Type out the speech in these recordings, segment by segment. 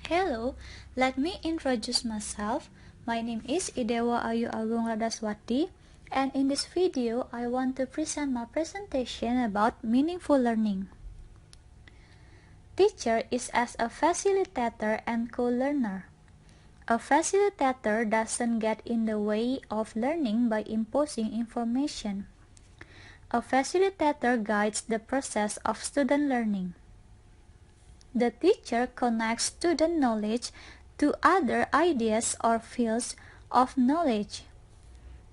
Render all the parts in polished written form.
Hello, let me introduce myself. My name is Dewa Agung Radhaswati, and in this video I want to present my presentation about meaningful learning. Teacher is as a facilitator and co-learner. A facilitator doesn't get in the way of learning by imposing information. A facilitator guides the process of student learning. The teacher connects student knowledge to other ideas or fields of knowledge.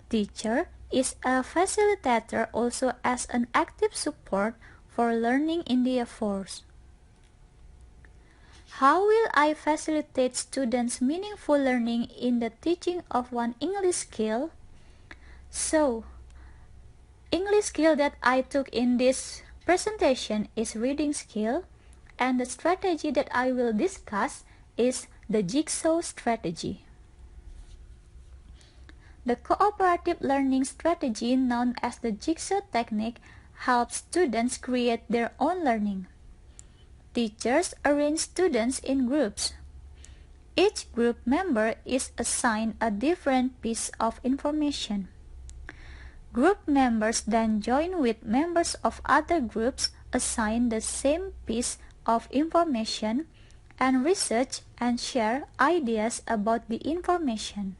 Teacher is a facilitator also as an active support for learning in the efforts. How will I facilitate students' meaningful learning in the teaching of one English skill? So, English skill that I took in this presentation is reading skill, and the strategy that I will discuss is the Jigsaw strategy. The cooperative learning strategy known as the Jigsaw technique helps students create their own learning. Teachers arrange students in groups. Each group member is assigned a different piece of information. Group members then join with members of other groups assigned the same piece of information and research and share ideas about the information.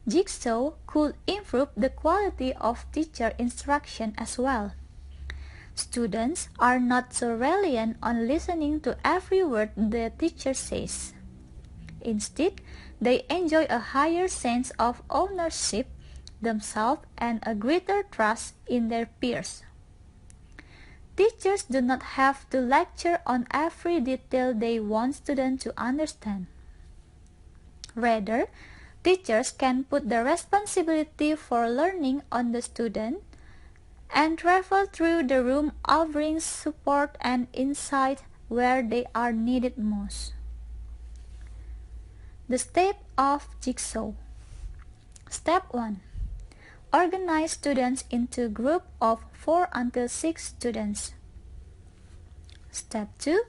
Jigsaw could improve the quality of teacher instruction as well. Students are not so reliant on listening to every word the teacher says. Instead, they enjoy a higher sense of ownership themselves and a greater trust in their peers. Teachers do not have to lecture on every detail they want students to understand. Rather, teachers can put the responsibility for learning on the student and travel through the room offering support and insight where they are needed most. The step of Jigsaw. Step 1. Organize students into groups of 4 until 6 students. Step 2.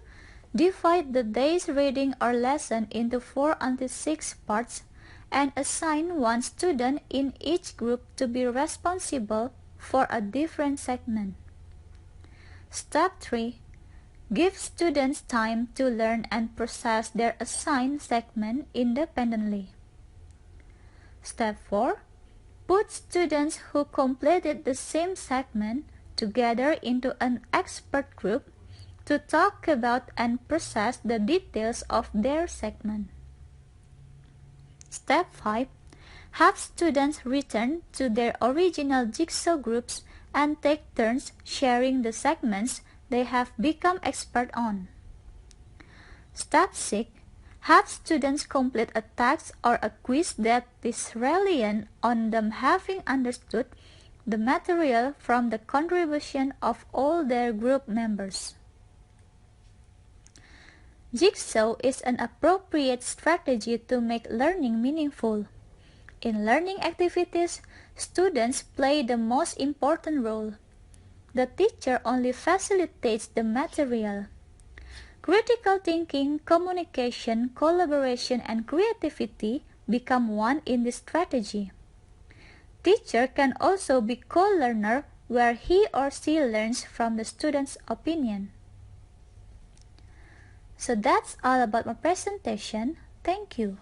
Divide the day's reading or lesson into 4 until 6 parts and assign one student in each group to be responsible for a different segment. Step 3. Give students time to learn and process their assigned segment independently. Step 4. Put students who completed the same segment together into an expert group to talk about and process the details of their segment. Step 5. Have students return to their original Jigsaw groups and take turns sharing the segments they have become expert on. Step 6. Have students complete a task or a quiz that is reliant on them having understood the material from the contribution of all their group members. Jigsaw is an appropriate strategy to make learning meaningful. In learning activities, students play the most important role. The teacher only facilitates the material. Critical thinking, communication, collaboration, and creativity become one in this strategy. Teacher can also be co-learner where he or she learns from the student's opinion. So that's all about my presentation. Thank you.